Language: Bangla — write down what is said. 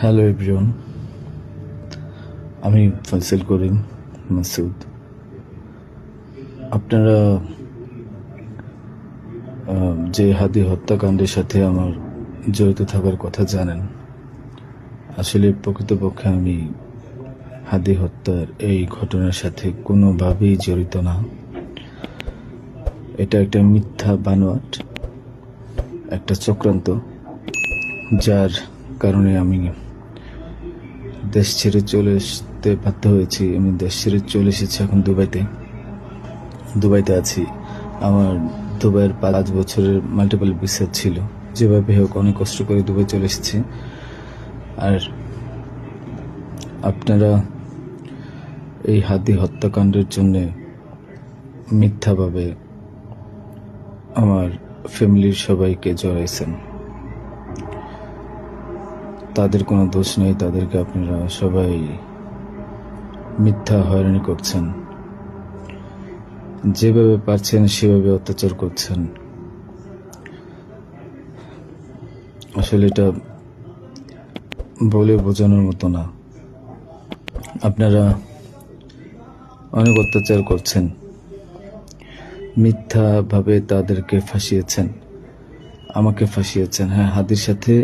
হ্যালো এভরিওয়ান, আমি ফয়সাল করিম মাসুদ। আপনারা যে হাদি হত্যাকাণ্ডের সাথে আমার জড়িত থাকার কথা জানেন। আসলে প্রকৃতপক্ষে আমি হাদি হত্যার এই ঘটনার সাথে কোনোভাবেই জড়িত না। এটা একটা মিথ্যা বানোয়াট, একটা চক্রান্ত, যার কারণে আমি দেশ ছেড়ে চলে আসতে বাধ্য হয়েছি। আমি দেশ ছেড়ে চলে এসেছি এখন দুবাইতে আছি। আমার দুবাইয়ের 5 বছরের মাল্টিপল ভিসা ছিল। যেভাবে হোক অনেক কষ্ট করে দুবাই চলে এসেছি। আর আপনারা এই হাদি হত্যাকাণ্ডের জন্য মিথ্যাভাবে আমার ফ্যামিলির সবাইকে জড়াইছেন। তাদের কোনো দোষ নেই, তাদেরকে আপনারা সবাই মিথ্যা হয়রানি করছেন। যেভাবে পারছেন সেভাবে অত্যাচার করছেন। আসলে এটা বলে বোঝানোর মতো না। আপনারা অনেক অত্যাচার করছেন, মিথ্যাভাবে তাদেরকে ফাঁসিয়েছেন, আমাকে ফাঁসিয়েছেন। হ্যাঁ, হাদির সাথে